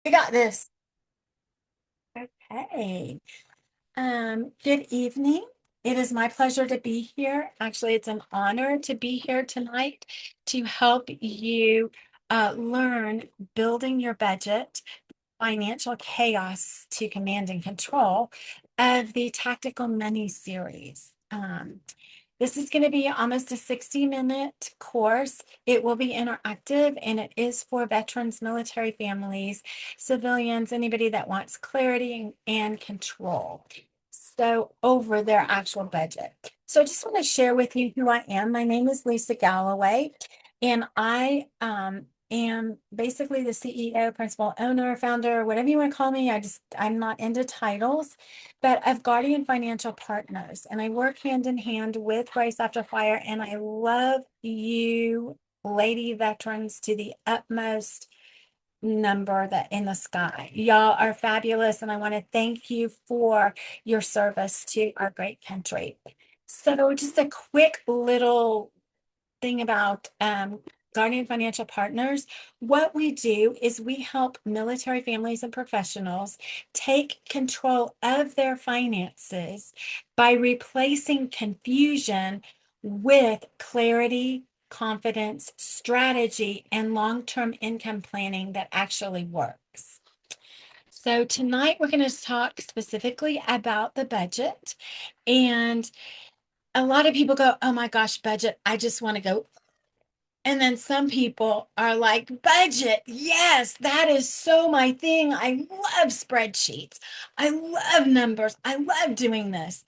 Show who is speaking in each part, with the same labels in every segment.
Speaker 1: We got this. Okay. Good evening. It is my pleasure to be here. Actually, it's an honor to be here tonight to help you learn building your budget, financial chaos to command and control of the Tactical Money series. This is going to be almost a 60-minute course. It will be interactive and it is for veterans, military families, civilians, anybody that wants clarity and control. So over their actual budget. So I just want to share with you who I am. My name is Lisa Galloway, and I am basically the CEO, principal owner, founder, whatever you want to call me. I'm not into titles, but of Guardian Financial Partners. And I work hand in hand with Grace After Fire. And I love you, lady veterans, to the utmost number that in the sky. Y'all are fabulous. And I want to thank you for your service to our great country. So just a quick little thing about Guardian Financial Partners. What we do is we help military families and professionals take control of their finances by replacing confusion with clarity, confidence, strategy, and long-term income planning that actually works. So tonight we're going to talk specifically about the budget. And a lot of people go, oh my gosh, budget, I just want to go. And then some people are like, budget, yes, that is so my thing. I love spreadsheets. I love numbers. I love doing this.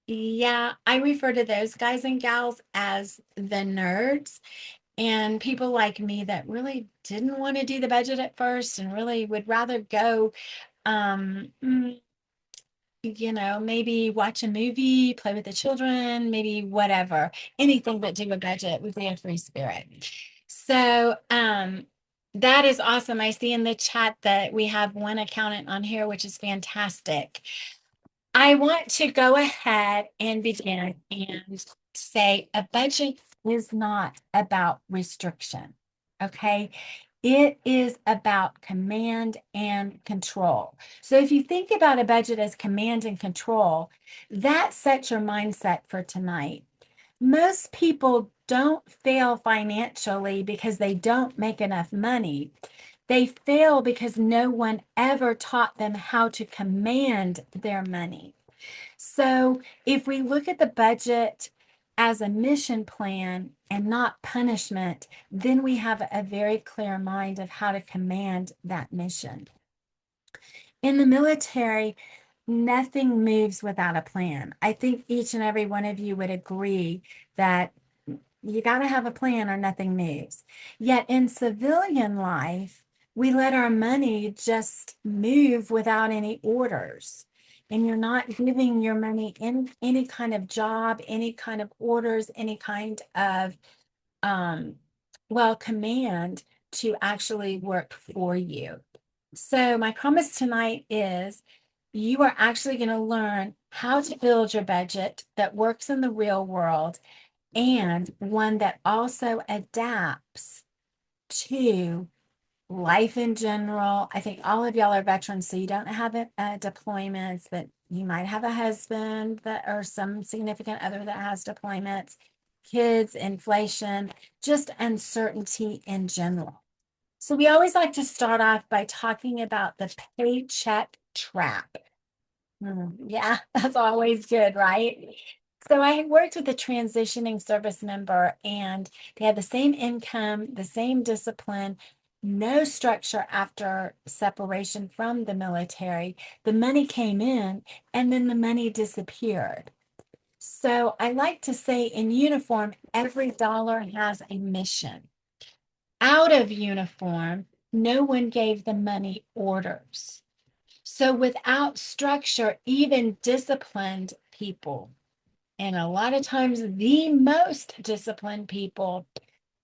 Speaker 1: Yeah, I refer to those guys and gals as the nerds, and people like me that really didn't want to do the budget at first and really would rather go um mm, maybe watch a movie, play with the children, maybe whatever, anything but do a budget would be a free spirit. So, that is awesome. I see in the chat that we have one accountant on here, which is fantastic. I want to go ahead and begin and say a budget is not about restriction. Okay. It is about command and control. So if you think about a budget as command and control, that sets your mindset for tonight. Most people don't fail financially because they don't make enough money. They fail because no one ever taught them how to command their money. So if we look at the budget as a mission plan and not punishment, then we have a very clear mind of how to command that mission. In the military, nothing moves without a plan. I think each and every one of you would agree that you got to have a plan or nothing moves. Yet in civilian life, we let our money just move without any orders. And you're not giving your money any kind of job, any kind of orders, any kind of, um, command to actually work for you. So, my promise tonight is you are actually going to learn how to build your budget that works in the real world and one that also adapts to life in general. I think all of y'all are veterans, so you don't have deployments, but you might have a husband that or some significant other that has deployments, kids, inflation, just uncertainty in general. So we always like to start off by talking about the paycheck trap. Yeah, that's always good, right? So I worked with a transitioning service member, and they had the same income, the same discipline, no structure after separation from the military. The money came in and then the money disappeared. So I like to say in uniform, every dollar has a mission. Out of uniform, no one gave the money orders. So without structure, even disciplined people, and a lot of times the most disciplined people,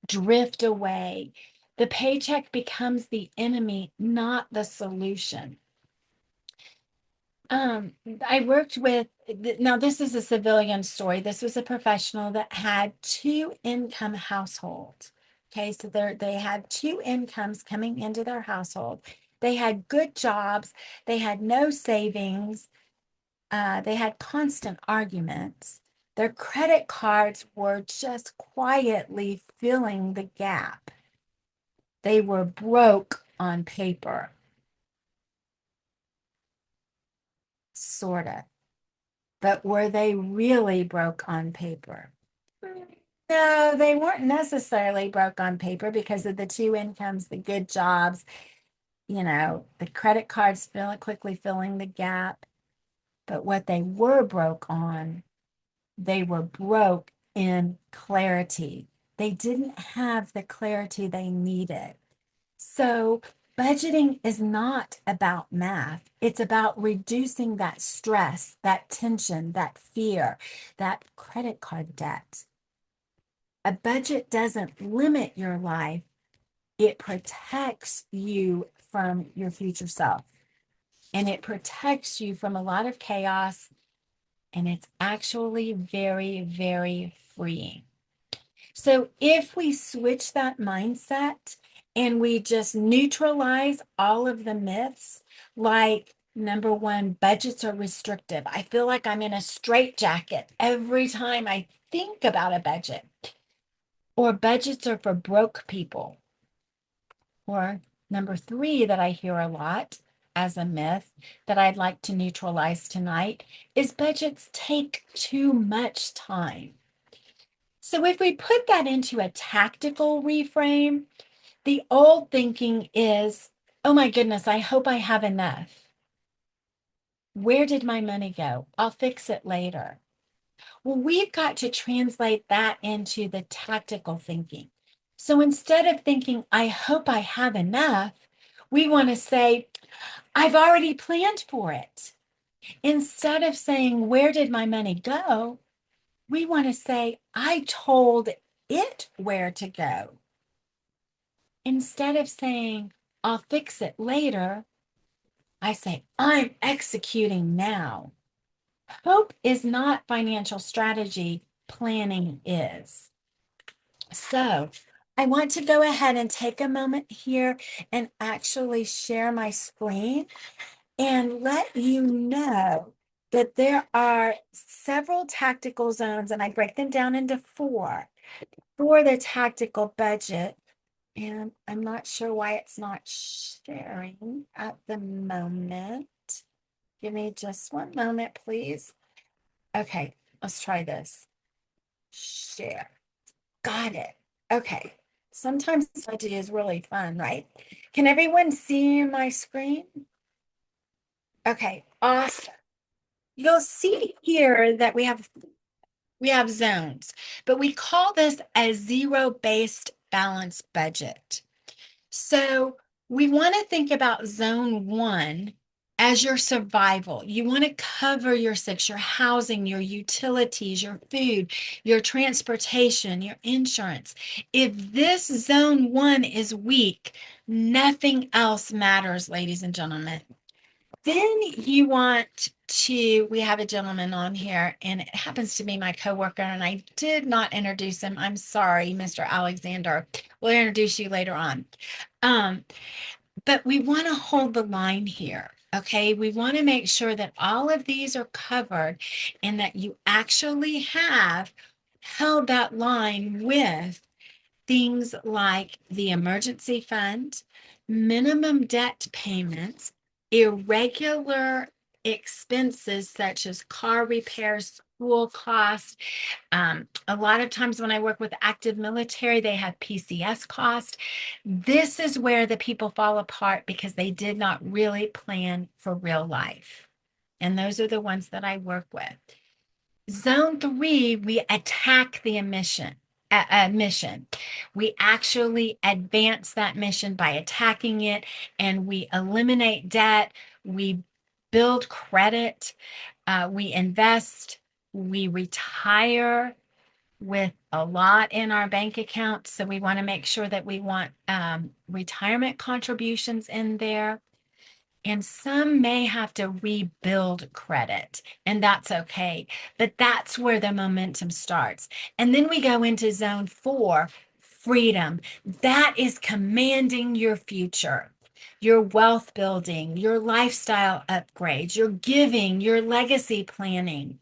Speaker 1: drift away. The paycheck becomes the enemy, not the solution. I worked with, now this is a civilian story. This was a professional that had two income households. Okay, so they had two incomes coming into their household. They had good jobs. They had no savings. They had constant arguments. Their credit cards were just quietly filling the gap. They were broke on paper, sort of. But were they really broke on paper? No, they weren't necessarily broke on paper because of the two incomes, the good jobs, the credit cards quickly filling the gap. But what they were broke on, they were broke in clarity. They didn't have the clarity they needed. So, budgeting is not about math. It's about reducing that stress, that tension, that fear, that credit card debt. A budget doesn't limit your life, it protects you from your future self. And it protects you from a lot of chaos. And it's actually very, very freeing. So if we switch that mindset and we just neutralize all of the myths, like number one, budgets are restrictive. I feel like I'm in a straitjacket every time I think about a budget. Or budgets are for broke people. Or number three, that I hear a lot as a myth that I'd like to neutralize tonight, is budgets take too much time. So if we put that into a tactical reframe, the old thinking is, oh my goodness, I hope I have enough. Where did my money go? I'll fix it later. Well, we've got to translate that into the tactical thinking. So instead of thinking, I hope I have enough, we want to say, I've already planned for it. Instead of saying, where did my money go? We want to say, I told it where to go. Instead of saying, I'll fix it later, I say, I'm executing now. Hope is not financial strategy, planning is. So I want to go ahead and take a moment here and actually share my screen and let you know that there are several tactical zones, and I break them down into four for the tactical budget. And I'm not sure why it's not sharing at the moment. Give me just one moment, please. Okay, let's try this. Share. Got it. Okay. Sometimes budget is really fun, right? Can everyone see my screen? Okay, awesome. You'll see here that we have zones, but we call this a zero-based balanced budget. So we want to think about zone one as your survival. You want to cover your six, your housing, your utilities, your food, your transportation, your insurance. If this zone one is weak, nothing else matters, ladies and gentlemen. Then you want to, we have a gentleman on here, and it happens to be my coworker, and I did not introduce him. I'm sorry, Mr. Alexander. We'll introduce you later on. But we want to hold the line here. Okay, we want to make sure that all of these are covered and that you actually have held that line with things like the emergency fund, minimum debt payments, irregular expenses such as car repairs, school costs. A lot of times when I work with active military, they have PCS cost. This is where the people fall apart because they did not really plan for real life. And those are the ones that I work with. Zone three, we attack the mission. We actually advance that mission by attacking it, and we eliminate debt. We build credit. We invest. We retire with a lot in our bank account. So we want to make sure that we want retirement contributions in there. And some may have to rebuild credit, and that's okay. But that's where the momentum starts. And then we go into zone four, freedom. That is commanding your future, your wealth building, your lifestyle upgrades, your giving, your legacy planning.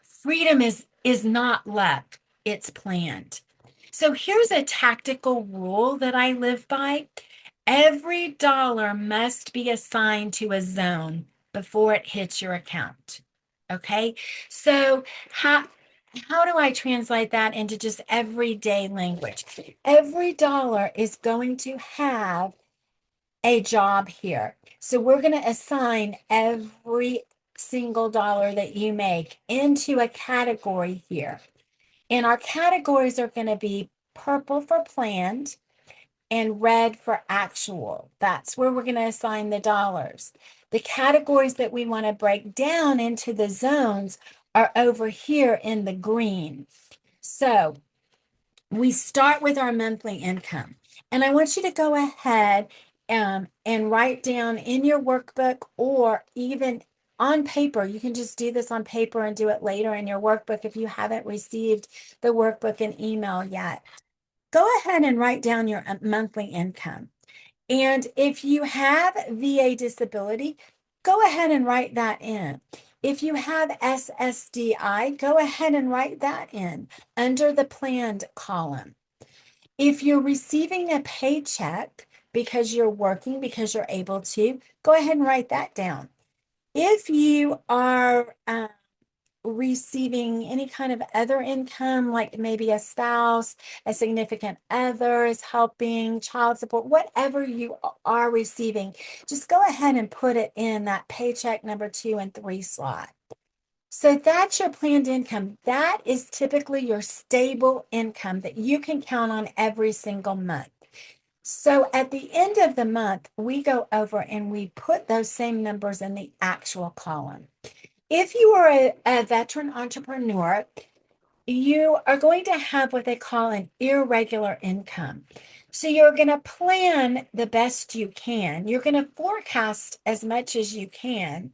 Speaker 1: Freedom is not luck, it's planned. So here's a tactical rule that I live by. Every dollar must be assigned to a zone before it hits your account. Okay? So how do I translate that into just everyday language? Every dollar is going to have a job here. So we're going to assign every single dollar that you make into a category here. And our categories are going to be purple for planned and red for actual. That's where we're going to assign the dollars. The categories that we want to break down into the zones are over here in the green. So we start with our monthly income. And I want you to go ahead and write down in your workbook or even on paper. You can just do this on paper and do it later in your workbook if you haven't received the workbook and email yet. Go ahead and write down your monthly income. And if you have VA disability, go ahead and write that in. If you have SSDI, go ahead and write that in under the planned column. If you're receiving a paycheck because you're working, because you're able to, go ahead and write that down. If you are receiving any kind of other income, like maybe a spouse, a significant other is helping, child support, whatever you are receiving, just go ahead and put it in that paycheck number 2 and 3 slot. So that's your planned income. That is typically your stable income that you can count on every single month. So at the end of the month, we go over and we put those same numbers in the actual column. If you are a veteran entrepreneur, you are going to have what they call an irregular income. So you're going to plan the best you can. You're going to forecast as much as you can.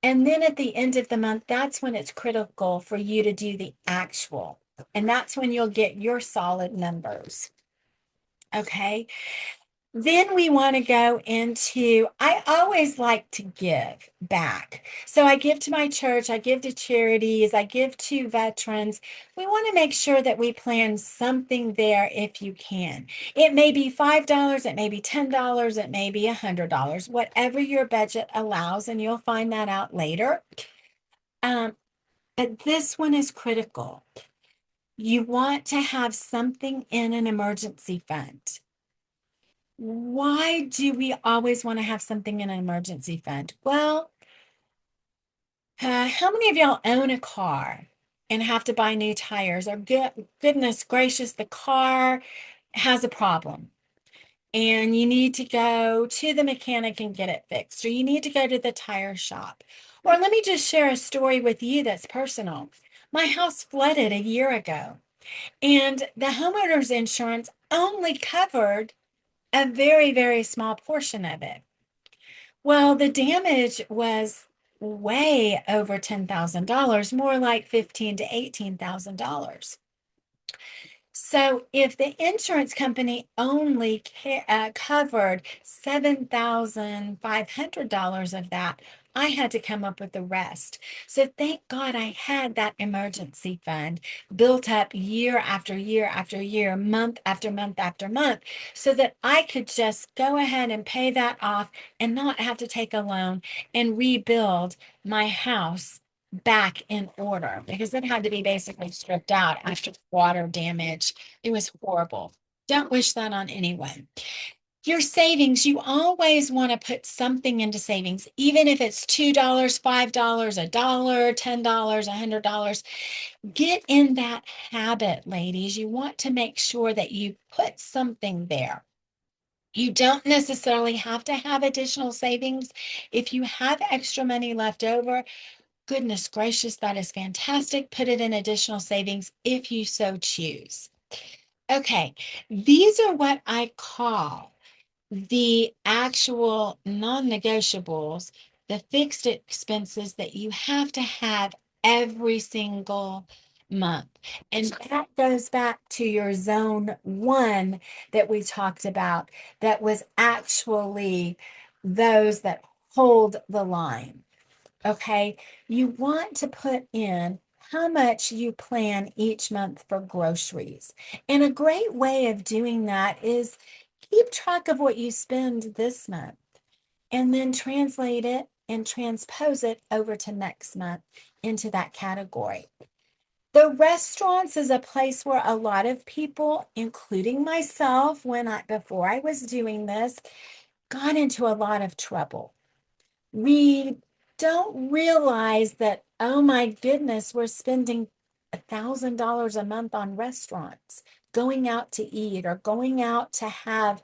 Speaker 1: And then at the end of the month, that's when it's critical for you to do the actual. And that's when you'll get your solid numbers. Okay. Then we want to go into, I always like to give back. So I give to my church, I give to charities, I give to veterans. We want to make sure that we plan something there if you can. It may be $5, it may be $10, it may be $100, whatever your budget allows, and you'll find that out later. But this one is critical. You want to have something in an emergency fund. Why do we always want to have something in an emergency fund? Well, how many of y'all own a car and have to buy new tires? Or goodness gracious, the car has a problem and you need to go to the mechanic and get it fixed, or you need to go to the tire shop. Or let me just share a story with you that's personal. My house flooded a year ago, and the homeowner's insurance only covered a very, very small portion of it. Well, the damage was way over $10,000, more like $15,000 to $18,000. So if the insurance company only covered $7,500 of that, I had to come up with the rest. So thank God I had that emergency fund built up year after year after year, month after month after month, so that I could just go ahead and pay that off and not have to take a loan and rebuild my house back in order, because it had to be basically stripped out after water damage. It was horrible. Don't wish that on anyone. Your savings, you always want to put something into savings, even if it's $2, $5, a dollar, $10, $100. Get in that habit, ladies. You want to make sure that you put something there. You don't necessarily have to have additional savings. If you have extra money left over, goodness gracious, that is fantastic. Put it in additional savings if you so choose. Okay, these are what I call the actual non-negotiables, the fixed expenses that you have to have every single month. And that goes back to your zone one that we talked about, that was actually those that hold the line. Okay. You want to put in how much you plan each month for groceries. And a great way of doing that is keep track of what you spend this month and then translate it and transpose it over to next month into that category. The restaurants is a place where a lot of people, including myself, before I was doing this, got into a lot of trouble. We don't realize that, oh my goodness, we're spending $1,000 a month on restaurants, going out to eat or going out to have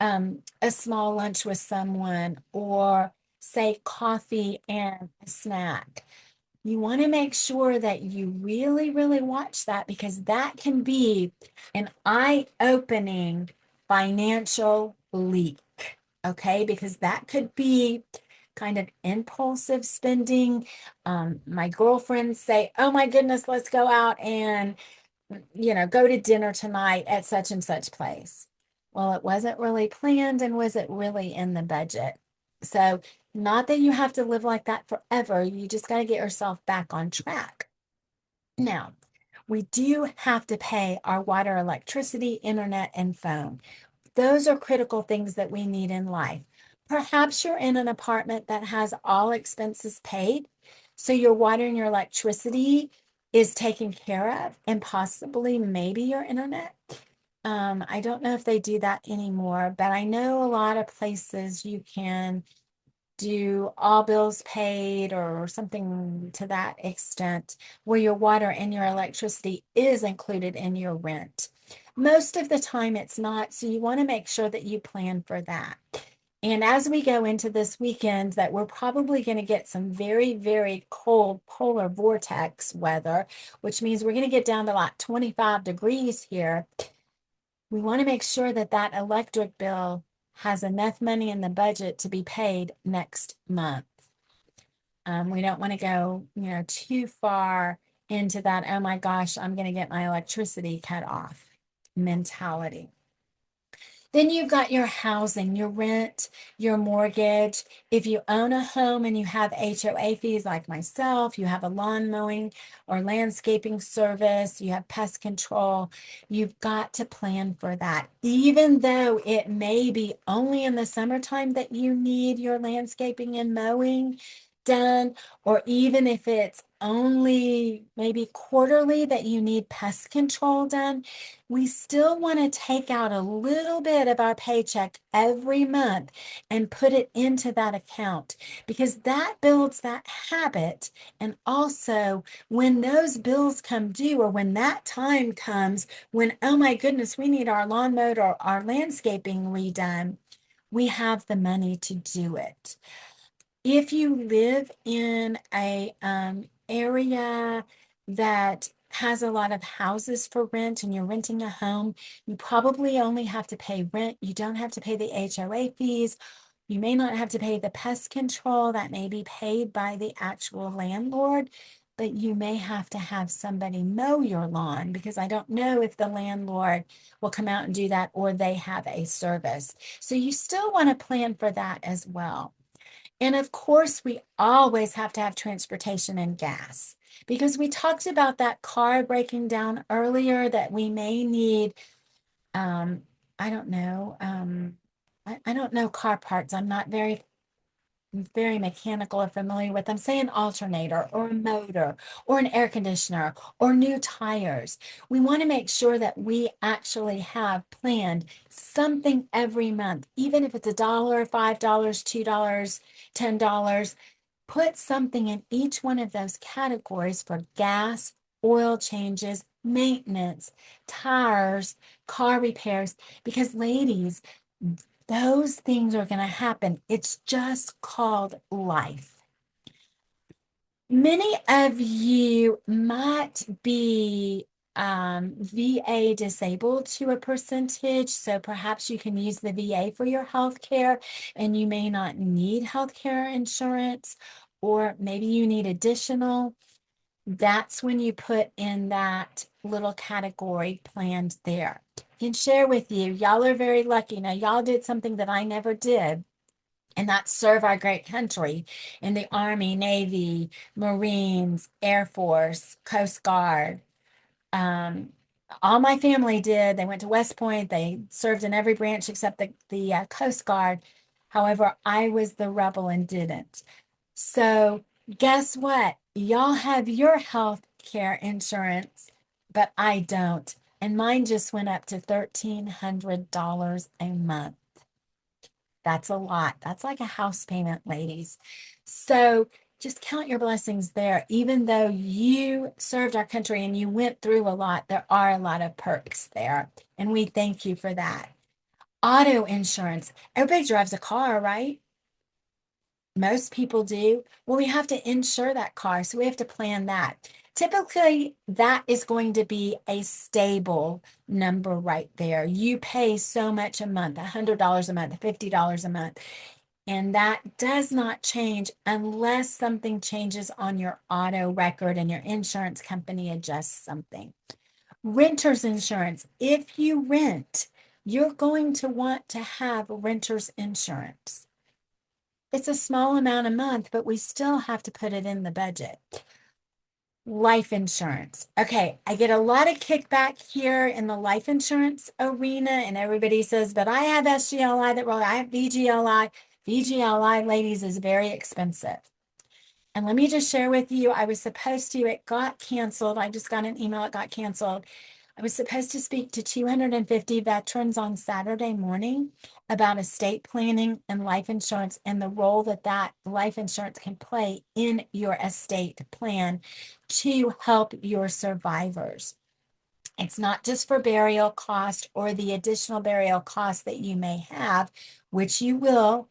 Speaker 1: a small lunch with someone, or say coffee and a snack. You want to make sure that you really, really watch that, because that can be an eye-opening financial leak. Okay, because that could be kind of impulsive spending. My girlfriends say, oh my goodness, let's go out and, go to dinner tonight at such and such place. Well, it wasn't really planned and was it really in the budget? So, not that you have to live like that forever. You just got to get yourself back on track. Now, we do have to pay our water, electricity, internet, and phone. Those are critical things that we need in life. Perhaps you're in an apartment that has all expenses paid, so your water and your electricity is taken care of, and possibly maybe your internet. I don't know if they do that anymore, but I know a lot of places you can do all bills paid or something to that extent, where your water and your electricity is included in your rent. Most of the time it's not, so you want to make sure that you plan for that. And as we go into this weekend, that we're probably going to get some very, very cold polar vortex weather, which means we're going to get down to like 25 degrees here. We want to make sure that that electric bill has enough money in the budget to be paid next month. We don't want to go, too far into that, oh my gosh, I'm going to get my electricity cut off mentality. Then you've got your housing, your rent, your mortgage. If you own a home and you have HOA fees like myself, you have a lawn mowing or landscaping service, you have pest control, you've got to plan for that. Even though it may be only in the summertime that you need your landscaping and mowing done, or even if it's only maybe quarterly that you need pest control done, we still want to take out a little bit of our paycheck every month and put it into that account, because that builds that habit. And also, when those bills come due, or when that time comes when, oh my goodness, we need our lawn mowed or our landscaping redone, we have the money to do it. If you live in a area that has a lot of houses for rent and you're renting a home, you probably only have to pay rent. You don't have to pay the HOA fees. You may not have to pay the pest control that may be paid by the actual landlord, but you may have to have somebody mow your lawn, because I don't know if the landlord will come out and do that, or they have a service. So you still want to plan for that as well. And of course, we always have to have transportation and gas, because we talked about that car breaking down earlier, that we may need, um, I don't know, I don't know car parts. I'm not very mechanical or familiar with them, say an alternator or a motor or an air conditioner or new tires. We want to make sure that we actually have planned something every month, even if it's $1, $5, $2, $10. Put something in each one of those categories for gas, oil changes, maintenance, tires, car repairs, because ladies, those things are going to happen. It's just called life. Many of you might be VA disabled to a percentage, so perhaps you can use the VA for your health care and you may not need health care insurance, or maybe you need additional. that's when you put in that little category planned there. I can share with you, y'all are very lucky. Now, y'all did something that I never did, and that's serve our great country in the Army, Navy, Marines, Air Force, Coast Guard. Um, all my family did. They went to West Point. They served in every branch except the Coast Guard. However, I was the rebel and didn't. So guess what? Y'all have your health care insurance, but I don't. And mine just went up to $1,300 a month. That's a lot. That's like a house payment, ladies. So just count your blessings there. Even though you served our country and you went through a lot, there are a lot of perks there. And we thank you for that. Auto insurance. Everybody drives a car, right? Most people do. Well, we have to insure that car, so we have to plan that. Typically, that is going to be a stable number right there. You pay so much a month, $100 a month, $50 a month, and that does not change unless something changes on your auto record and your insurance company adjusts something. Renter's insurance. If you rent, you're going to want to have renter's insurance. It's a small amount a month, but we still have to put it in the budget. Life insurance. Okay, I get a lot of kickback here in the life insurance arena, and everybody says, but I have SGLI that wrong. I have VGLI. VGLI, ladies, is very expensive. And let me just share with you, I was supposed to, it got canceled. I just got an email, it got canceled. I was supposed to speak to 250 veterans on Saturday morning about estate planning and life insurance and the role that that life insurance can play in your estate plan to help your survivors. It's not just for burial cost or the additional burial cost that you may have, which you will.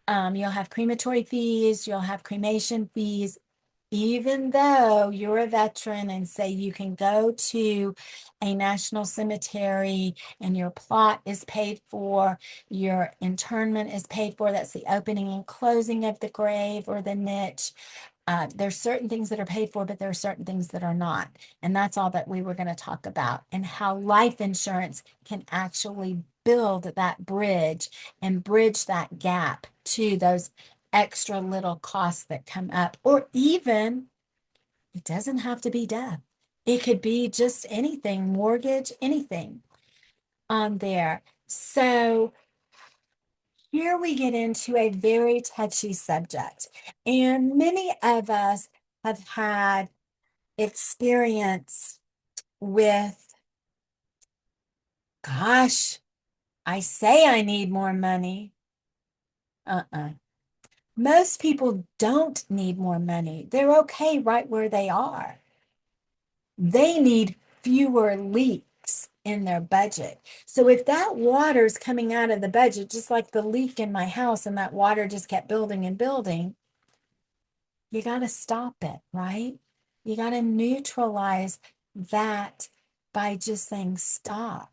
Speaker 1: You'll have crematory fees, you'll have cremation fees, even though you're a veteran and say you can go to a national cemetery and your plot is paid for, your internment is paid for, that's the opening and closing of the grave or the niche. There's certain things that are paid for, but there are certain things that are not. And that's all that we were going to talk about, and how life insurance can actually build that bridge and bridge that gap to those extra little costs that come up. Or even, it doesn't have to be death. It could be just anything, mortgage, anything on there. So here we get into a very touchy subject. And many of us have had experience with, gosh, I say I need more money. Uh-uh. Most people don't need more money. They're okay right where they are. They need fewer leaks in their budget. So if that water is coming out of the budget, just like the leak in my house, and that water just kept building and building, you got to stop it, right? You got to neutralize that by just saying stop.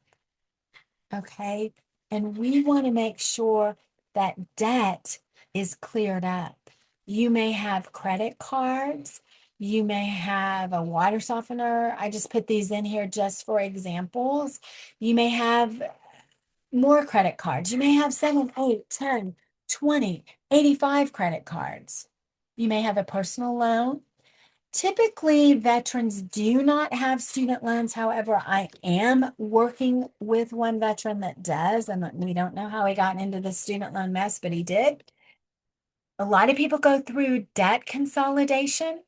Speaker 1: Okay. And we want to make sure that debt is cleared up. You may have credit cards. You may have a water softener. I just put these in here just for examples. You may have more credit cards. You may have 7, 8, 10, 20, 85 credit cards. You may have a personal loan. Typically, veterans do not have student loans. However, I am working with one veteran that does, and we don't know how he got into the student loan mess, but he did. A lot of people go through debt consolidation.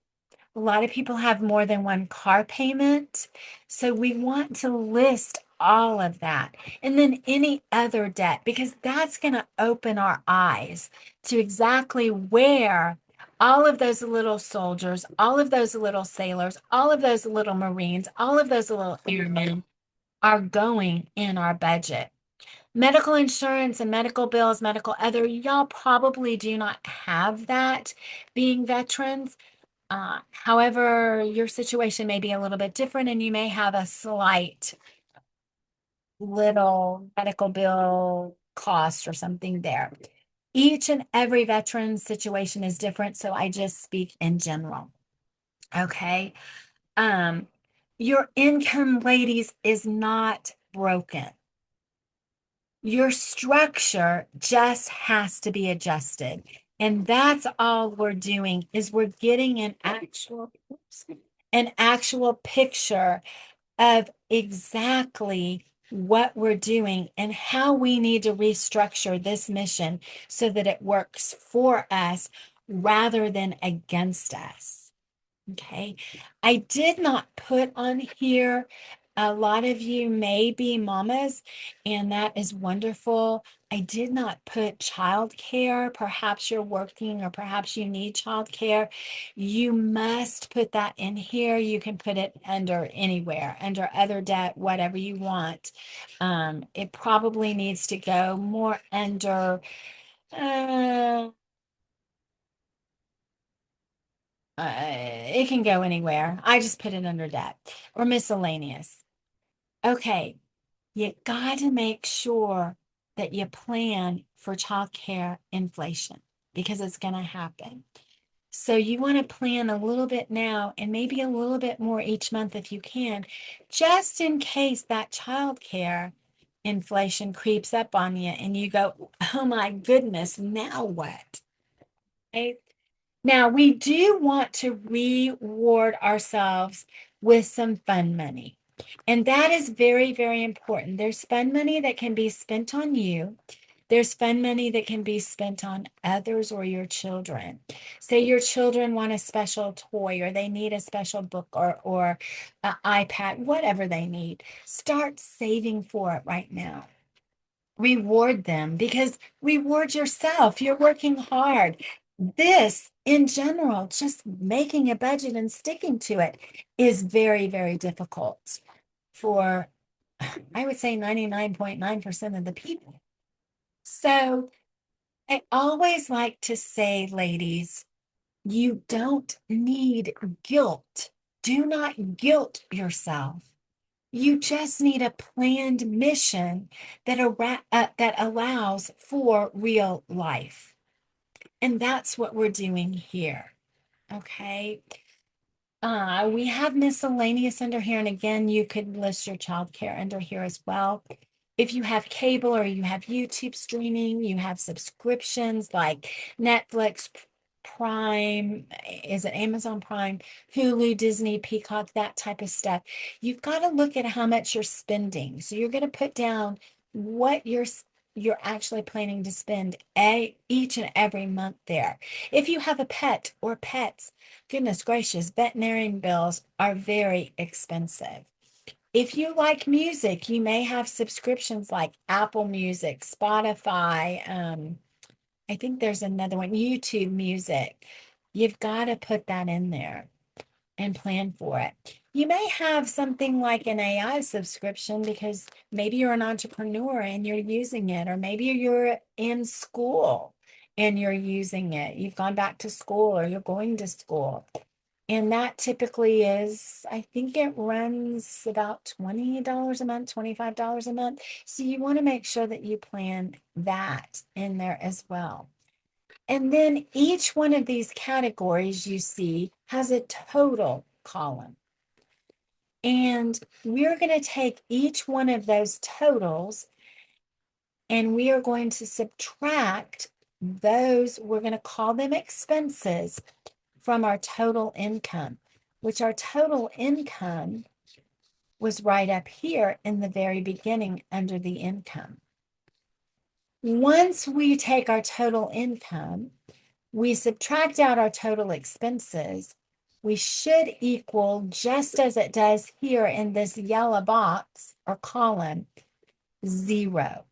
Speaker 1: A lot of people have more than one car payment. So we want to list all of that. And then any other debt, because that's going to open our eyes to exactly where all of those little soldiers, all of those little sailors, all of those little Marines, all of those little airmen are going in our budget. Medical insurance and medical bills, medical other, y'all probably do not have that being veterans. However, your situation may be a little bit different and you may have a slight little medical bill cost or something there. Each and every veteran's situation is different, so I just speak in general. Okay. Um, your income, ladies, is not broken. Your structure just has to be adjusted. And that's all we're doing is we're getting an actual picture of exactly what we're doing and how we need to restructure this mission so that it works for us rather than against us. Okay. I did not put on here. A lot of you may be mamas, and that is wonderful. I did not put childcare. Perhaps you're working or perhaps you need childcare. You must put that in here. You can put it under anywhere, under other debt, whatever you want. It probably needs to go more under it can go anywhere. I just put it under debt or miscellaneous. Okay, you got to make sure that you plan for childcare inflation because it's going to happen. So you want to plan a little bit now and maybe a little bit more each month if you can, just in case that childcare inflation creeps up on you and you go, oh my goodness, now what? Okay. Now, we do want to reward ourselves with some fun money. And that is very, very important. There's fun money that can be spent on you. There's fun money that can be spent on others or your children. Say your children want a special toy or they need a special book or an iPad, whatever they need. Start saving for it right now. Reward them because reward yourself. You're working hard. This, in general, just making a budget and sticking to it is very, very difficult for, I would say, 99.9% of the people. So I always like to say, ladies, you don't need guilt. Do not guilt yourself. You just need a planned mission that allows for real life. And that's what we're doing here. Okay. We have miscellaneous under here. And again, you could list your childcare under here as well. If you have cable or you have YouTube streaming, you have subscriptions like Netflix, Prime, is it Amazon Prime, Hulu, Disney, Peacock, that type of stuff. You've got to look at how much you're spending. So you're going to put down what you're actually planning to spend each and every month there. If you have a pet or pets, goodness gracious, veterinarian bills are very expensive. If you like music, you may have subscriptions like Apple Music, Spotify. I think there's another one, YouTube Music. You've got to put that in there and plan for it. You may have something like an AI subscription because maybe you're an entrepreneur and you're using it, or maybe you're in school and you're using it. You've gone back to school or you're going to school. And that typically is, I think it runs about $20 a month, $25 a month. So you want to make sure that you plan that in there as well. And then each one of these categories you see has a total column. And we're going to take each one of those totals and we are going to subtract those, we're going to call them expenses from our total income, which our total income was right up here in the very beginning under the income. Once we take our total income, we subtract out our total expenses, we should equal, just as it does here in this yellow box or column, 0.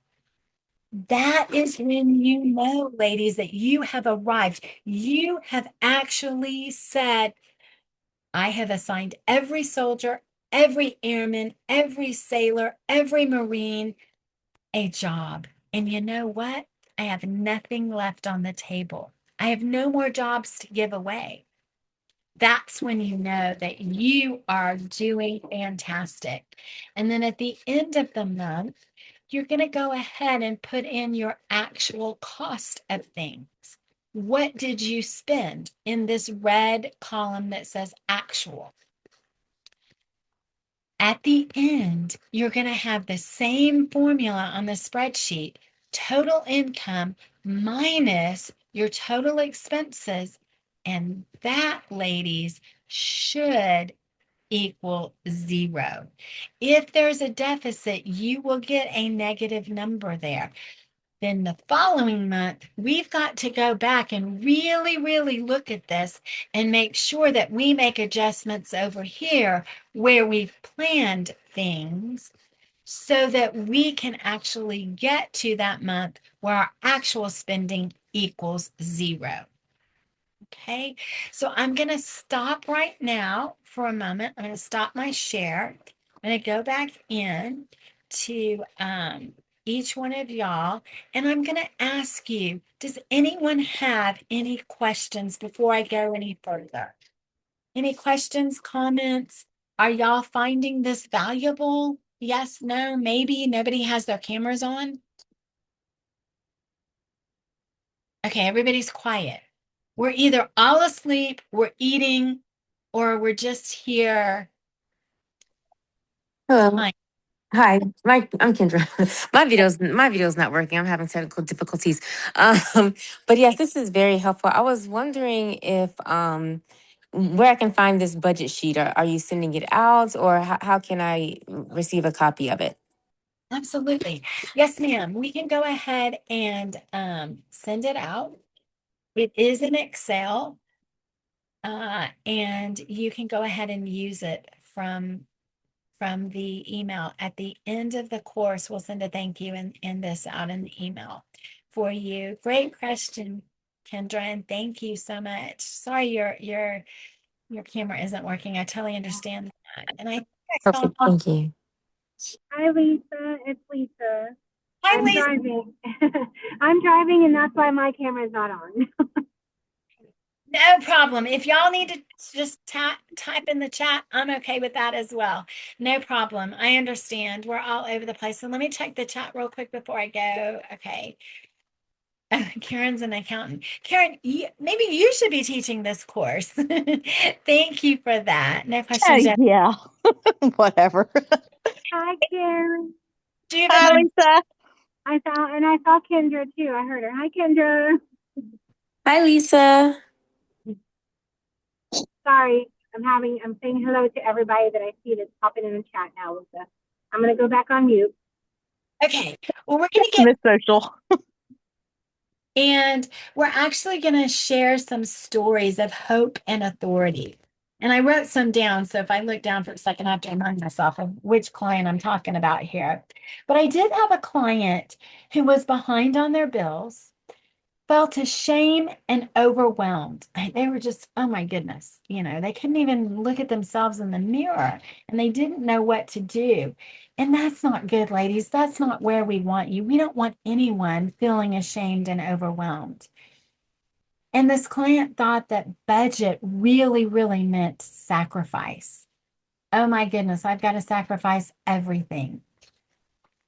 Speaker 1: That is when you know, ladies, that you have arrived. You have actually said, I have assigned every soldier, every airman, every sailor, every Marine a job. And you know what? I have nothing left on the table. I have no more jobs to give away. That's when you know that you are doing fantastic. And then at the end of the month, you're going to go ahead and put in your actual cost of things. what did you spend in this red column that says actual? At the end, you're going to have the same formula on the spreadsheet, total income minus your total expenses. And that, ladies, should equal 0. If there's a deficit, you will get a negative number there. Then the following month, we've got to go back and really, really look at this and make sure that we make adjustments over here where we've planned things so that we can actually get to that month where our actual spending equals 0. Okay, so I'm going to stop right now for a moment. I'm going to stop my share. I'm going to go back in to each one of y'all, and I'm going to ask you, does anyone have any questions before I go any further? Any questions, comments? Are y'all finding this valuable? Yes, no, maybe. Nobody has their cameras on? Okay, everybody's quiet. We're either all asleep, we're eating, or we're just here.
Speaker 2: Hello.
Speaker 1: Fine.
Speaker 2: Hi. I'm Kendra. My video's not working. I'm having technical difficulties. Um, but yes, this is very helpful. I was wondering if where I can find this budget sheet. Are you sending it out, or how can I receive a copy of it?
Speaker 1: Absolutely. Yes, ma'am. We can go ahead and send it out. It is in Excel, and you can go ahead and use it from the email. At the end of the course, we'll send a thank you and this out in the email for you. Great question, Kendra, and thank you so much. Sorry your camera isn't working. I totally understand that. And I saw,
Speaker 2: Perfect. Thank you.
Speaker 3: Hi, Lisa. It's Lisa.
Speaker 1: hi,
Speaker 3: I'm
Speaker 1: Lisa.
Speaker 3: driving. I'm driving, and that's why my camera is not on.
Speaker 1: No problem. If y'all need to just type in the chat, I'm okay with that as well. No problem. I understand. We're all over the place. So let me check the chat real quick before I go. Okay. Karen's an accountant. Karen, maybe you should be teaching this course. Thank you for that. No questions yet.
Speaker 4: Yeah, whatever.
Speaker 3: Hi, Karen.
Speaker 1: Do you
Speaker 4: Hi,
Speaker 1: have
Speaker 4: Lisa.
Speaker 3: I saw Kendra too. I heard her. Hi, Kendra.
Speaker 2: Hi, Lisa.
Speaker 3: Sorry, I'm saying hello to everybody that I see that's popping in the chat now, Lisa. I'm gonna go back on mute.
Speaker 1: Okay. Well, we're going to get,
Speaker 4: Miss Social.
Speaker 1: and we're actually going to share some stories of hope and authority. And I wrote some down. So if I look down for a second, I have to remind myself of which client I'm talking about here. But I did have a client who was behind on their bills, felt ashamed and overwhelmed. They were just, oh my goodness, they couldn't even look at themselves in the mirror and they didn't know what to do. And that's not good, ladies. That's not where we want you. We don't want anyone feeling ashamed and overwhelmed. And this client thought that budget really, really meant sacrifice. Oh my goodness, I've got to sacrifice everything.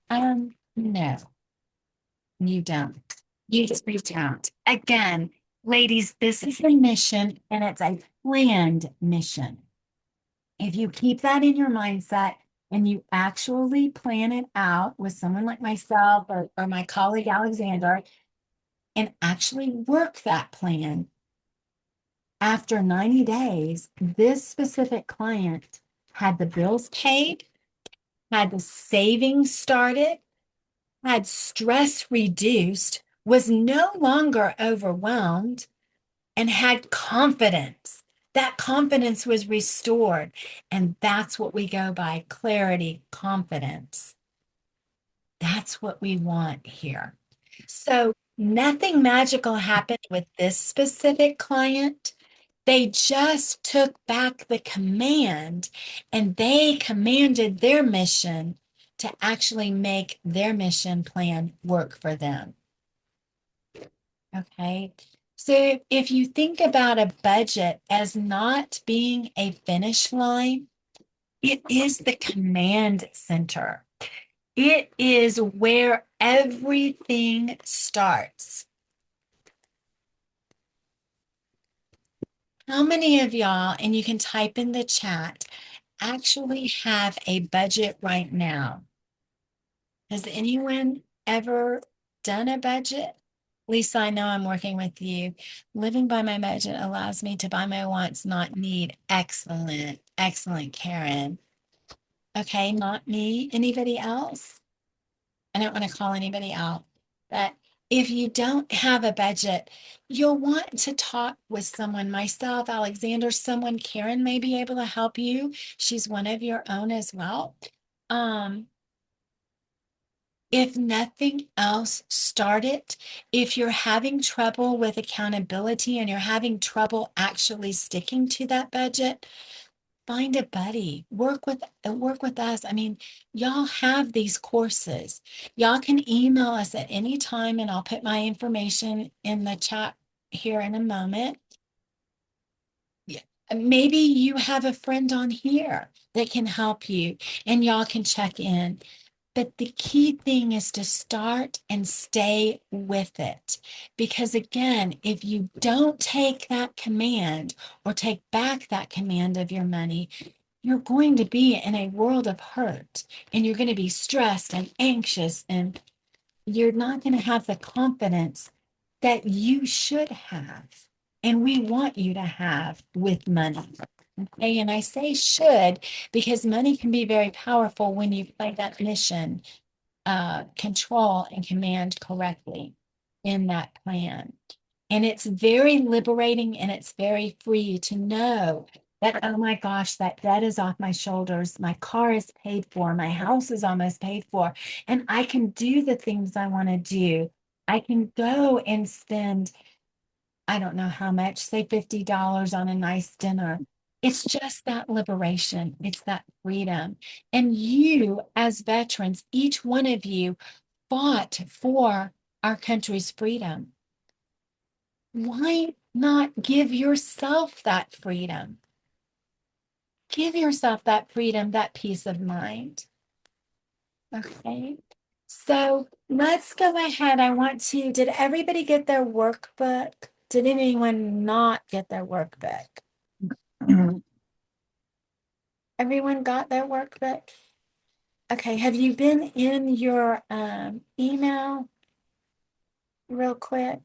Speaker 1: No, you don't. You just reach out. Again, ladies, this is a mission and it's a planned mission. If you keep that in your mindset and you actually plan it out with someone like myself or my colleague Alexander and actually work that plan, after 90 days, this specific client had the bills paid, had the savings started, had stress reduced, was no longer overwhelmed, and had confidence. That confidence was restored. And that's what we go by: clarity, confidence. That's what we want here. So nothing magical happened with this specific client. They just took back the command and they commanded their mission to actually make their mission plan work for them. Okay. So if you think about a budget as not being a finish line, it is the command center. It is where everything starts. How many of y'all, and you can type in the chat, actually have a budget right now? Has anyone ever done a budget? Lisa, I know I'm working with you. Living by my budget allows me to buy my wants, not need. Excellent. Excellent, Karen. Okay, not me. Anybody else? I don't want to call anybody out, but if you don't have a budget, you'll want to talk with someone, myself, Alexander, someone, Karen may be able to help you. She's one of your own as well. If nothing else, start it. If you're having trouble with accountability and you're having trouble actually sticking to that budget, find a buddy. Work with us. I mean, y'all have these courses. Y'all can email us at any time, and I'll put my information in the chat here in a moment. Yeah. Maybe you have a friend on here that can help you, and y'all can check in. But the key thing is to start and stay with it. Because again, if you don't take that command or take back that command of your money, you're going to be in a world of hurt and you're going to be stressed and anxious, and you're not going to have the confidence that you should have. And we want you to have with money. Okay. And I say should because money can be very powerful when you play that mission, control and command correctly in that plan. And it's very liberating and it's very free to know that, oh my gosh, that debt is off my shoulders. My car is paid for. My house is almost paid for. And I can do the things I want to do. I can go and spend, I don't know how much, say $50 on a nice dinner. It's just that liberation. It's that freedom. And you, as veterans, each one of you fought for our country's freedom. Why not give yourself that freedom? Give yourself that freedom, that peace of mind. Okay. So let's go ahead. Did everybody get their workbook? Did anyone not get their workbook? Everyone got their workbook? Okay. Have you been in your email real quick?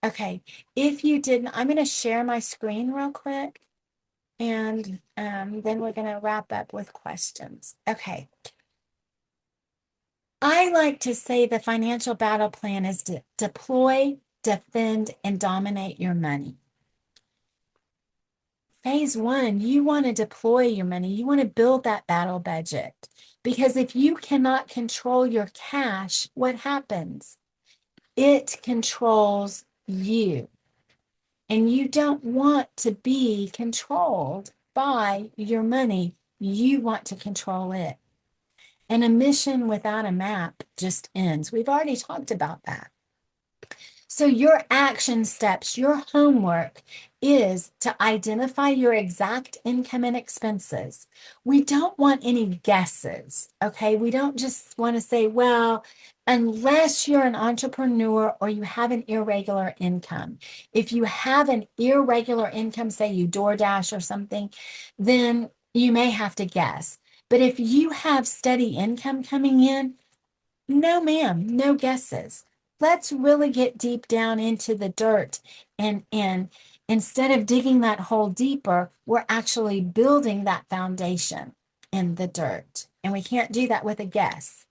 Speaker 1: Okay. If you didn't, I'm going to share my screen real quick. And then we're going to wrap up with questions. Okay. I like to say the financial battle plan is to deploy, defend, and dominate your money. Phase one, you want to deploy your money. You want to build that battle budget. Because if you cannot control your cash, what happens? It controls you. And you don't want to be controlled by your money. You want to control it. And a mission without a map just ends. We've already talked about that. So your action steps, your homework is to identify your exact income and expenses. We don't want any guesses, okay? We don't just want to say, well, unless you're an entrepreneur or you have an irregular income. If you have an irregular income, say you DoorDash or something, then you may have to guess. But if you have steady income coming in, no, ma'am, no guesses. Let's really get deep down into the dirt, and instead of digging that hole deeper, we're actually building that foundation in the dirt. And we can't do that with a guess.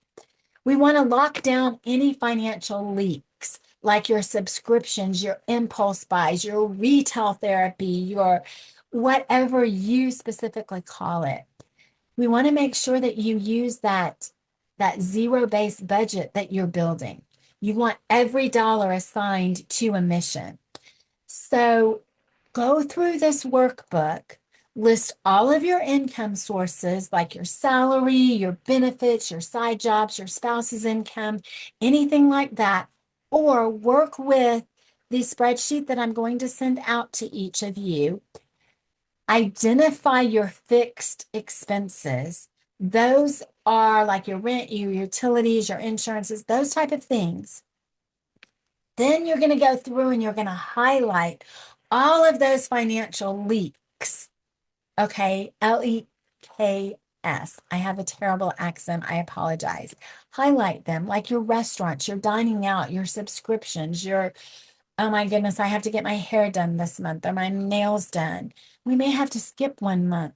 Speaker 1: We want to lock down any financial leaks, like your subscriptions, your impulse buys, your retail therapy, your whatever you specifically call it. We want to make sure that you use that zero-based budget that you're building. You want every dollar assigned to a mission. So go through this workbook, list all of your income sources, like your salary, your benefits, your side jobs, your spouse's income, anything like that, or work with the spreadsheet that I'm going to send out to each of you. Identify your fixed expenses. Those are like your rent, your utilities, your insurances, those type of things. Then you're going to go through and you're going to highlight all of those financial leaks, okay, LEKS. I have a terrible accent. I apologize. Highlight them like your restaurants, your dining out, your subscriptions, your, oh my goodness, I have to get my hair done this month or my nails done. We may have to skip 1 month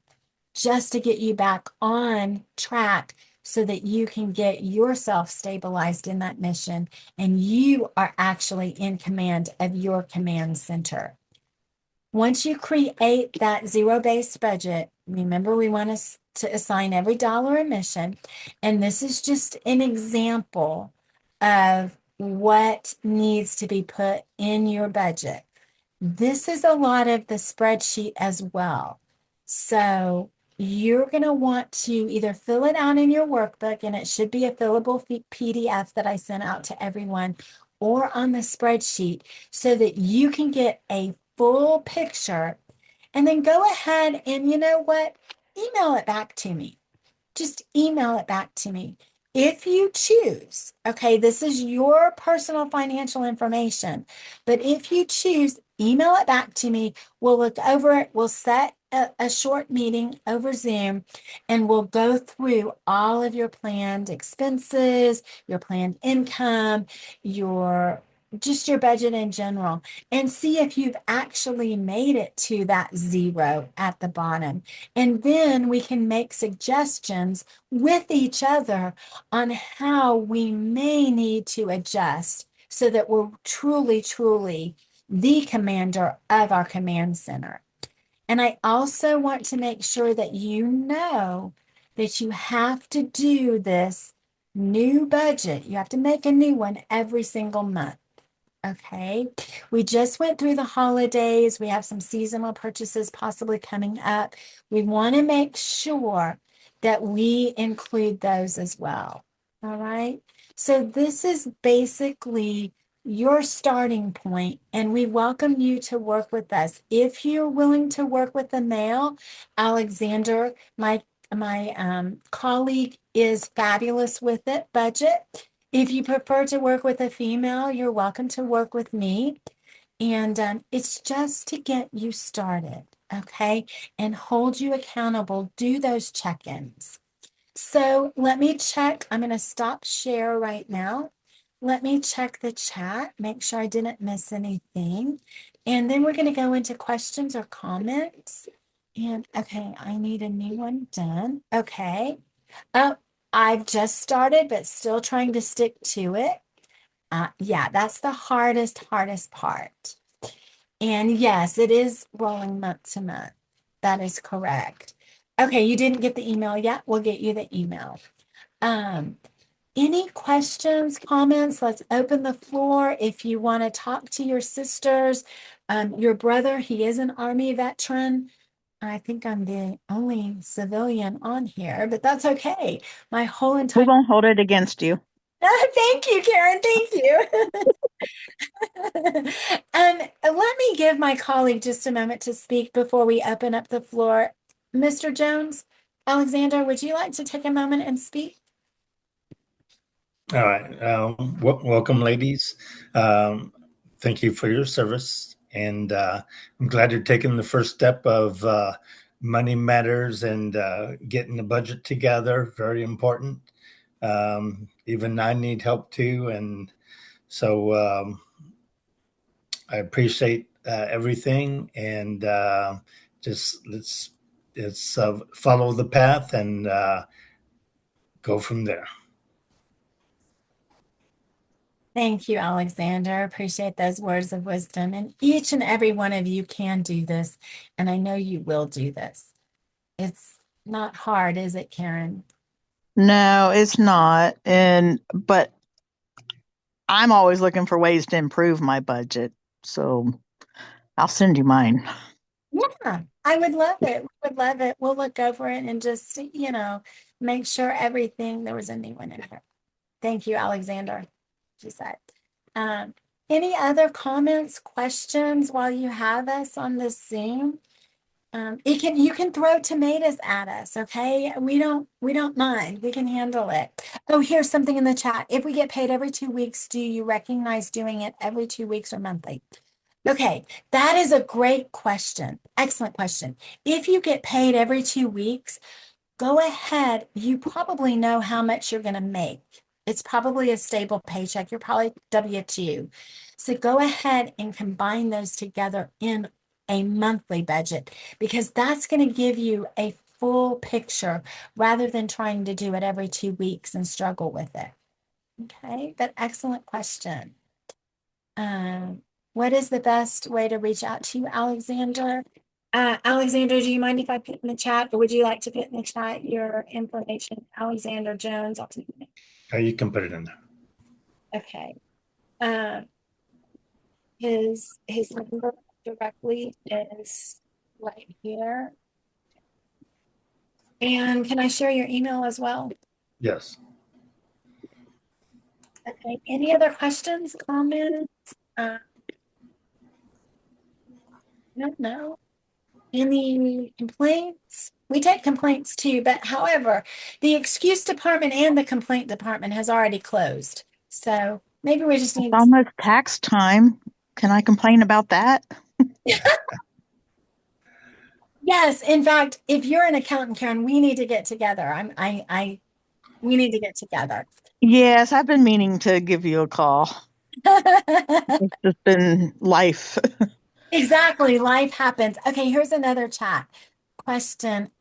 Speaker 1: just to get you back on track so that you can get yourself stabilized in that mission and you are actually in command of your command center. Once you create that zero-based budget, remember we want to assign every dollar a mission. And this is just an example of what needs to be put in your budget. This is a lot of the spreadsheet as well. So you're going to want to either fill it out in your workbook, and it should be a fillable PDF that I sent out to everyone, or on the spreadsheet so that you can get a full picture, and then go ahead and, you know what, email it back to me. Just email it back to me. If you choose, okay, this is your personal financial information, but if you choose, email it back to me. We'll look over it. We'll set a short meeting over Zoom, and we'll go through all of your planned expenses, your planned income, your just your budget in general, and see if you've actually made it to that zero at the bottom. And then we can make suggestions with each other on how we may need to adjust so that we're truly, truly the commander of our command center. And I also want to make sure that you know that you have to do this new budget. You have to make a new one every single month. Okay, we just went through the holidays. We have some seasonal purchases possibly coming up. We want to make sure that we include those as well. All right, so this is basically your starting point, and we welcome you to work with us. If you're willing to work with the male, Alexander, my colleague, is fabulous with it, budget. If you prefer to work with a female, you're welcome to work with me. And it's just to get you started, okay? And hold you accountable. Do those check-ins. So let me check. I'm going to stop share right now. Let me check the chat, make sure I didn't miss anything. And then we're going to go into questions or comments. And okay, I need a new one done. Okay. Oh, I've just started, but still trying to stick to it. Yeah, that's the hardest part. And yes, it is rolling month to month. That is correct. Okay, you didn't get the email yet. We'll get you the email. Any questions, comments? Let's open the floor. If you want to talk to your sisters, your brother, he is an Army veteran. I think I'm the only civilian on here, but that's okay. My whole
Speaker 4: We
Speaker 1: entire
Speaker 4: won't hold it against you.
Speaker 1: thank you, Karen. Thank you. Let me give my colleague just a moment to speak before we open up the floor. Mr. Jones, Alexander, would you like to take a moment and speak?
Speaker 5: All right. Welcome, ladies. Thank you for your service. And I'm glad you're taking the first step of money matters and getting the budget together. Very important. Even I need help too. And so I appreciate everything. And just let's follow the path and go from there.
Speaker 1: Thank you, Alexander. Appreciate those words of wisdom. And each and every one of you can do this. And I know you will do this. It's not hard, is it, Karen?
Speaker 4: No, it's not. But I'm always looking for ways to improve my budget. So I'll send you mine.
Speaker 1: Yeah, I would love it. We would love it. We'll look over it and just, make sure everything, there was a new one in here. Thank you, Alexander, she said. Any other comments, questions while you have us on this Zoom? You can throw tomatoes at us, okay? We don't mind. We can handle it. Oh, here's something in the chat. If we get paid every 2 weeks, do you recognize doing it every 2 weeks or monthly? Okay, that is a great question. Excellent question. If you get paid every 2 weeks, go ahead. You probably know how much you're going to make. It's probably a stable paycheck. You're probably W-2. So go ahead and combine those together in a monthly budget because that's going to give you a full picture rather than trying to do it every 2 weeks and struggle with it. Okay, but excellent question. Um, what is the best way to reach out to you, Alexander? Alexander, do you mind if I put in the chat, or would you like to put in the chat your information? Alexander Jones.
Speaker 5: You can put it in there.
Speaker 1: Okay. Uh, his number directly is right here. And can I share your email as well?
Speaker 5: Yes.
Speaker 1: Okay. Any other questions, comments? No. Any complaints? We take complaints too, but however, the excuse department and the complaint department has already closed. So maybe we just
Speaker 4: It's
Speaker 1: need.
Speaker 4: almost tax time. Can I complain about that?
Speaker 1: Yes, in fact, if you're an accountant, Karen, we need to get together. We need to get together.
Speaker 4: Yes, I've been meaning to give you a call. It's just been life.
Speaker 1: Exactly, life happens. Okay, here's another chat question.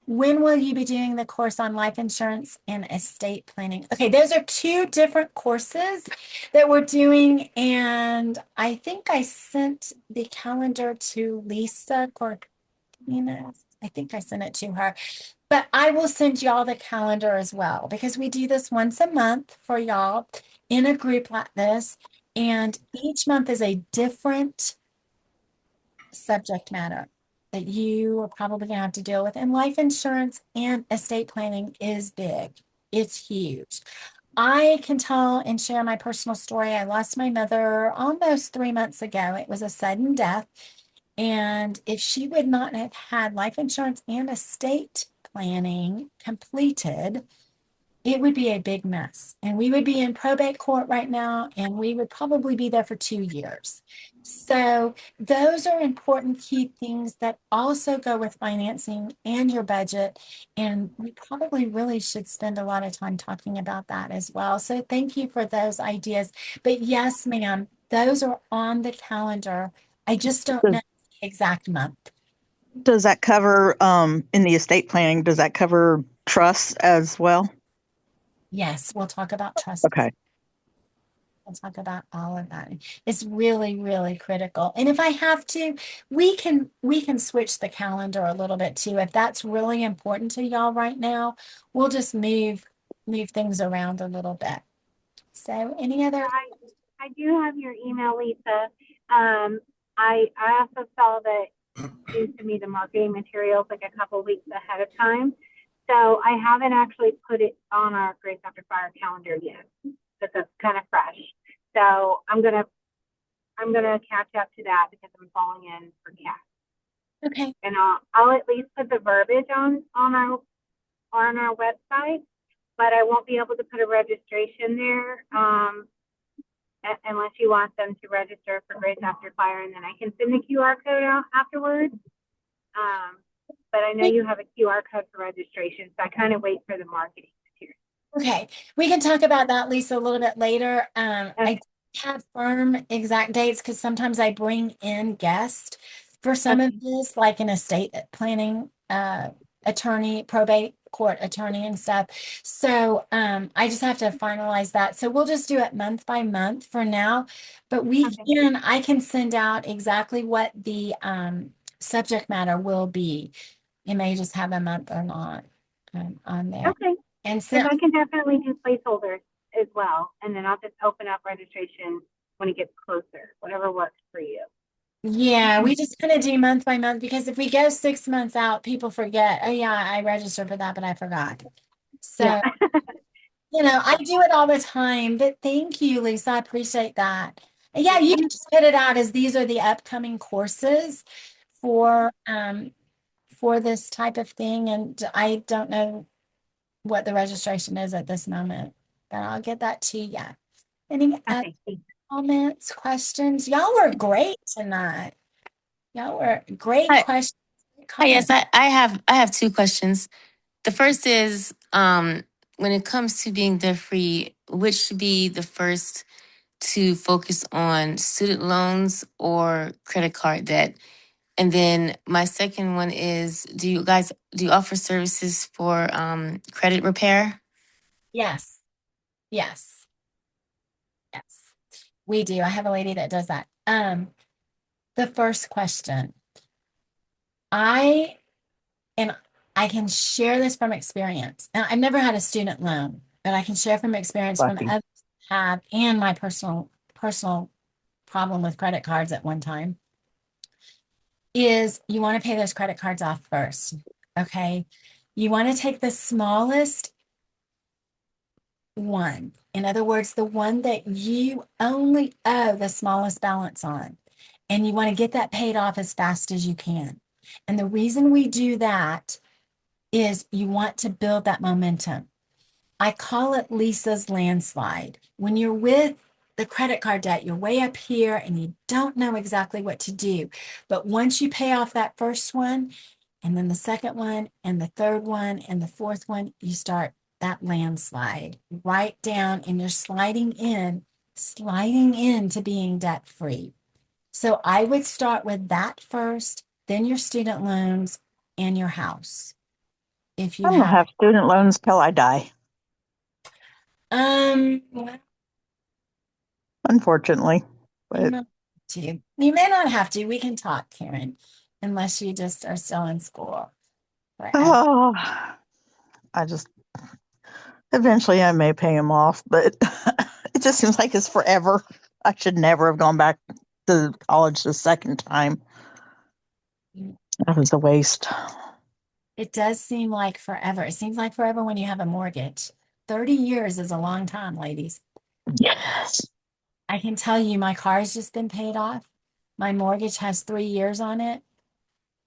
Speaker 1: When will you be doing the course on life insurance and estate planning? Okay, those are two different courses that we're doing, and I think I sent the calendar to Lisa Cortinas. I think I sent it to her, but I will send y'all the calendar as well because we do this once a month for y'all in a group like this, and each month is a different subject matter that you are probably going to have to deal with. And life insurance and estate planning is big, it's huge. I can tell and share my personal story. I lost my mother almost 3 months ago. It was a sudden death. And if she would not have had life insurance and estate planning completed, it would be a big mess. And we would be in probate court right now, and we would probably be there for 2 years. So, those are important key things that also go with financing and your budget. And we probably really should spend a lot of time talking about that as well. So, thank you for those ideas. But yes, ma'am, those are on the calendar. I just don't know the exact month.
Speaker 4: Does that cover, in the estate planning, does that cover trusts as well?
Speaker 1: Yes, we'll talk about trust.
Speaker 4: Okay.
Speaker 1: We'll talk about all of that. It's really, really critical. And if I have to, we can switch the calendar a little bit too. If that's really important to y'all right now, we'll just move things around a little bit. So any other?
Speaker 3: I do have your email, Lisa. I also saw that you sent me the marketing materials like a couple weeks ahead of time. So I haven't actually put it on our Grace After Fire calendar yet. But that's kind of fresh. So I'm gonna catch up to that because I'm falling in for cat.
Speaker 1: Okay.
Speaker 3: And I'll at least put the verbiage on our website, but I won't be able to put a registration there unless you want them to register for Grace After Fire, and then I can send the QR code out afterwards. But I know you have a QR code for registration, so I kind of wait for the marketing material.
Speaker 1: Okay, we can talk about that, Lisa, a little bit later. I have firm exact dates because sometimes I bring in guests for some of this, like an estate planning attorney, probate court attorney and stuff. So I just have to finalize that. So we'll just do it month by month for now. But I can send out exactly what the subject matter will be. It may just have a month or not on there.
Speaker 3: Okay.
Speaker 1: And so
Speaker 3: I can definitely do placeholders as well. And then I'll just open up registration when it gets closer, whatever works for you.
Speaker 1: Yeah, we just kind of do month by month because if we go 6 months out, people forget, oh yeah, I registered for that, but I forgot. So,
Speaker 3: Yeah.
Speaker 1: I do it all the time, but thank you, Lisa. I appreciate that. And yeah, you can just put it out as these are the upcoming courses for this type of thing. And I don't know what the registration is at this moment, but I'll get that to you. Any
Speaker 3: Okay.
Speaker 1: comments, questions? Y'all were great tonight. Y'all were great
Speaker 2: Hi,
Speaker 1: questions. Great
Speaker 2: yes,
Speaker 1: comments.
Speaker 2: I have two questions. The first is when it comes to being debt free, which should be the first to focus on student loans or credit card debt? And then my second one is do you offer services for credit repair?
Speaker 1: Yes, yes, yes. We do. I have a lady that does that. The first question, I and I can share this from experience. And I've never had a student loan, but I can share from experience from
Speaker 4: Lucky.
Speaker 1: others who have and my personal problem with credit cards at one time is you want to pay those credit cards off first. Okay. You want to take the smallest one. In other words, the one that you only owe the smallest balance on. And you want to get that paid off as fast as you can. And the reason we do that is you want to build that momentum. I call it Lisa's landslide. When you're with the credit card debt, you're way up here and you don't know exactly what to do. But once you pay off that first one, and then the second one, and the third one, and the fourth one, you start that landslide right down and you're sliding into being debt free. So I would start with that first, then your student loans and your house. If you
Speaker 4: I'm gonna
Speaker 1: have,
Speaker 4: have student loans till I die,
Speaker 1: well,
Speaker 4: unfortunately.
Speaker 1: you
Speaker 4: But
Speaker 1: may you may not have to. We can talk, Karen, unless you just are still in school forever.
Speaker 4: oh, I just eventually I may pay them off, but it just seems like it's forever. I should never have gone back to college the second time. That was a waste.
Speaker 1: It does seem like forever. It seems like forever when you have a mortgage. 30 years is a long time, ladies.
Speaker 4: Yes.
Speaker 1: I can tell you my car has just been paid off. My mortgage has 3 years on it.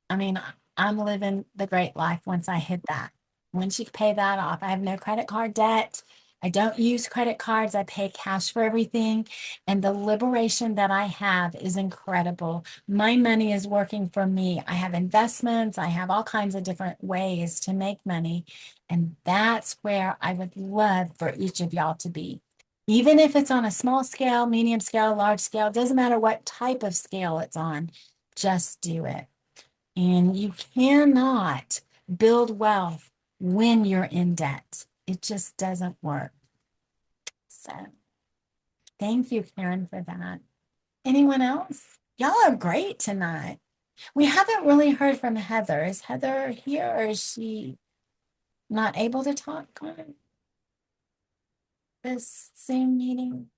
Speaker 1: I mean, I'm living the great life once I hit that. Once you pay that off, I have no credit card debt. I don't use credit cards. I pay cash for everything. And the liberation that I have is incredible. My money is working for me. I have investments. I have all kinds of different ways to make money. And that's where I would love for each of y'all to be. Even if it's on a small scale, medium scale, large scale, doesn't matter what type of scale it's on, just do it. And you cannot build wealth when you're in debt. It just doesn't work. So thank you, Karen, for that. Anyone else? Y'all are great tonight. We haven't really heard from Heather. Is Heather here or is she not able to talk on this Zoom meeting?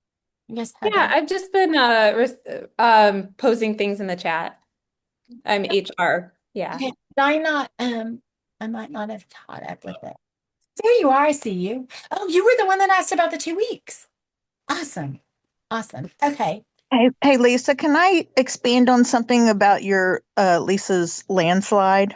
Speaker 1: Yes,
Speaker 6: Yeah,
Speaker 1: Heather.
Speaker 6: I've just been posting things in the chat. I'm HR. Yeah.
Speaker 1: Okay. Did I not I might not have caught up with it. There you are. I see you. Oh, you were the one that asked about the 2 weeks. Awesome. Awesome. Okay.
Speaker 4: Hey, Lisa, can I expand on something about your Lisa's landslide?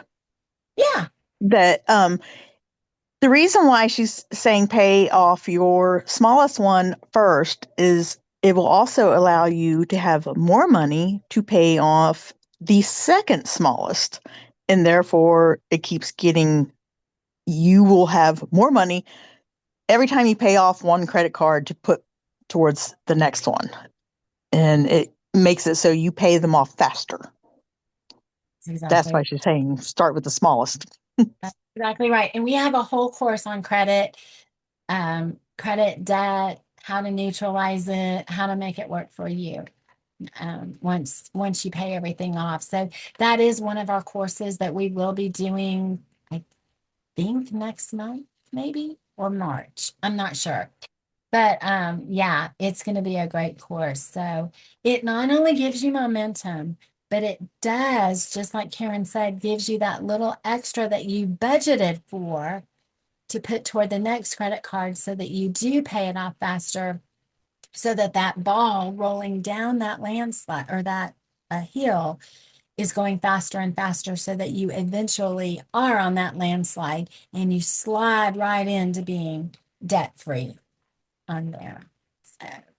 Speaker 1: Yeah.
Speaker 4: That the reason why she's saying pay off your smallest one first is it will also allow you to have more money to pay off the second smallest. And therefore, it keeps getting, you will have more money every time you pay off one credit card to put towards the next one. And it makes it so you pay them off faster. That's why she's saying start with the smallest.
Speaker 1: That's exactly right. And we have a whole course on credit debt, how to neutralize it, how to make it work for you. Once you pay everything off. So that is one of our courses that we will be doing, I think next month, maybe, or March. I'm not sure. But yeah, it's going to be a great course. So it not only gives you momentum, but it does, just like Karen said, gives you that little extra that you budgeted for to put toward the next credit card so that you do pay it off faster, so that that ball rolling down that landslide or that hill is going faster and faster so that you eventually are on that landslide and you slide right into being debt free on there.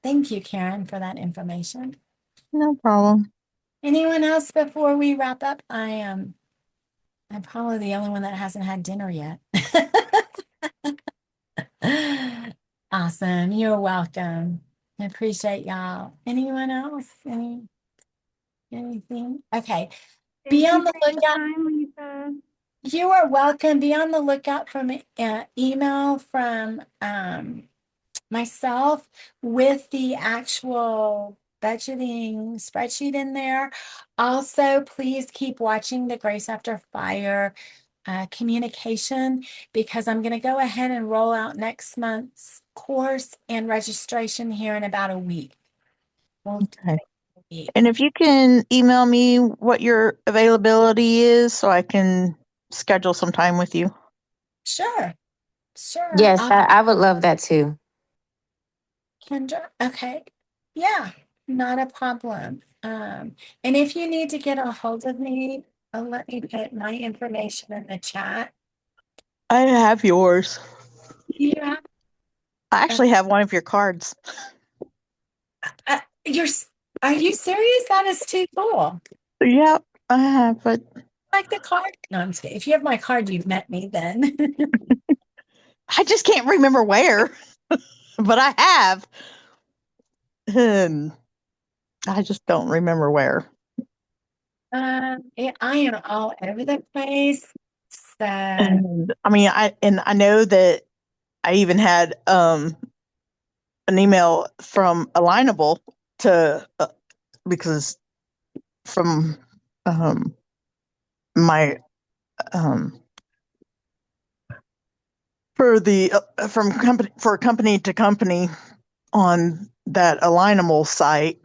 Speaker 1: Thank you, Karen, for that information.
Speaker 4: No problem.
Speaker 1: Anyone else before we wrap up? I'm probably the only one that hasn't had dinner yet. Awesome. You're welcome. I appreciate y'all. Anyone else? Anything? Okay. Be
Speaker 3: Thank
Speaker 1: on
Speaker 3: you
Speaker 1: the
Speaker 3: for your
Speaker 1: lookout.
Speaker 3: time, Lisa.
Speaker 1: You are welcome. Be on the lookout from email from myself with the actual budgeting spreadsheet in there. Also, please keep watching the Grace After Fire communication, because I'm going to go ahead and roll out next month's course and registration here in about a week. We'll
Speaker 4: Okay.
Speaker 1: week.
Speaker 4: And if you can email me what your availability is so I can schedule some time with you.
Speaker 1: Sure.
Speaker 2: Yes, I would love that too.
Speaker 1: Kendra, okay. Yeah, not a problem. And if you need to get a hold of me, let me put my information in the chat.
Speaker 4: I have yours.
Speaker 1: Yeah.
Speaker 4: I actually have one of your cards.
Speaker 1: Are you serious? That is too cool.
Speaker 4: Yep, I have it.
Speaker 1: Like the card? No, I'm just kidding. If you have my card, you've met me then.
Speaker 4: I just can't remember where, but I have. I just don't remember where.
Speaker 1: Yeah, I am all over the place. So
Speaker 4: And I mean, I know that I even had an email from Alignable to because from my for the from company to company on that Alignable site.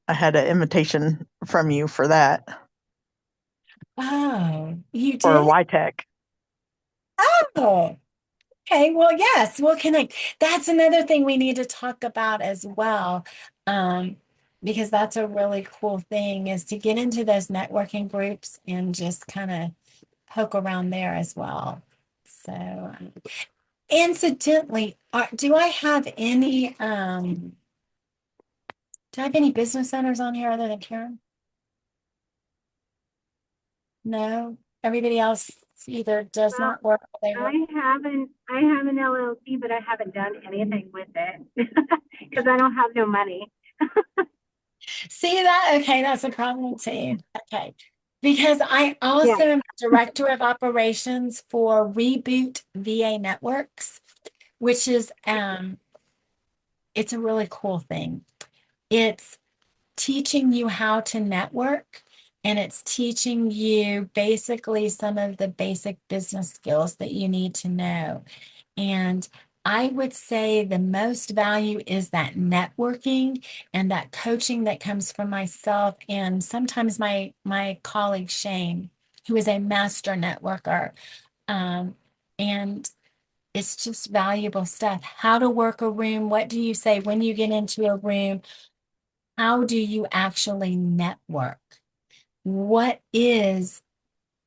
Speaker 4: I had an invitation from you for that
Speaker 1: oh, you
Speaker 4: for
Speaker 1: did?
Speaker 4: YTech.
Speaker 1: Oh. Okay, well, yes, we'll connect. That's another thing we need to talk about as well. Because that's a really cool thing, is to get into those networking groups and just kind of poke around there as well. So, incidentally, do I have any business owners on here other than Karen? No, everybody else either does
Speaker 3: Well,
Speaker 1: not work or they work.
Speaker 3: I have an LLC, but I haven't done anything with it because I don't have no money.
Speaker 1: See that? Okay, that's a problem too. Okay. Because I
Speaker 3: Yeah.
Speaker 1: also am director of operations for Reboot VA Networks, which is it's a really cool thing. It's teaching you how to network, and it's teaching you basically some of the basic business skills that you need to know. And I would say the most value is that networking and that coaching that comes from myself and sometimes my colleague Shane, who is a master networker. And it's just valuable stuff. How to work a room. What do you say when you get into a room? How do you actually network? What is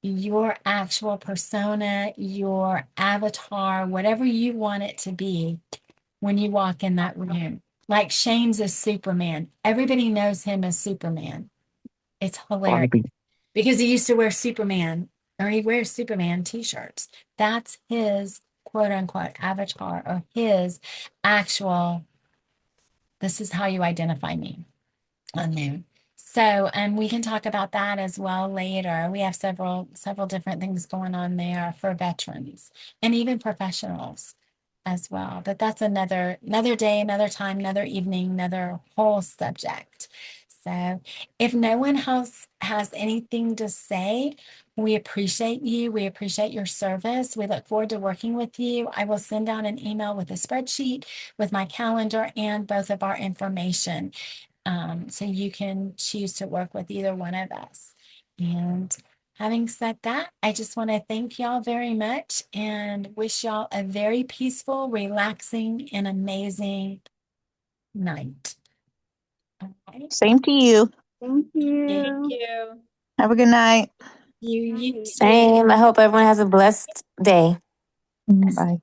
Speaker 1: your actual persona, your avatar, whatever you want it to be when you walk in that room? Like Shane's is Superman. Everybody knows him as Superman. It's hilarious because he used to wear Superman, or he wears Superman t-shirts. That's his quote unquote avatar, or his actual, this is how you identify me on there. So, and we can talk about that as well later. We have several different things going on there for veterans and even professionals as well. But that's another day, another time, another evening, another whole subject. So, if no one else has anything to say, we appreciate you. We appreciate your service. We look forward to working with you. I will send out an email with a spreadsheet with my calendar and both of our information. So you can choose to work with either one of us. And having said that, I just want to thank y'all very much and wish y'all a very peaceful, relaxing, and amazing night. Okay.
Speaker 4: Same to you.
Speaker 3: Thank you.
Speaker 6: Thank you.
Speaker 4: Have a good night.
Speaker 1: You too.
Speaker 2: Same. I hope everyone has a blessed day.
Speaker 4: Bye.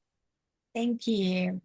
Speaker 1: Thank you.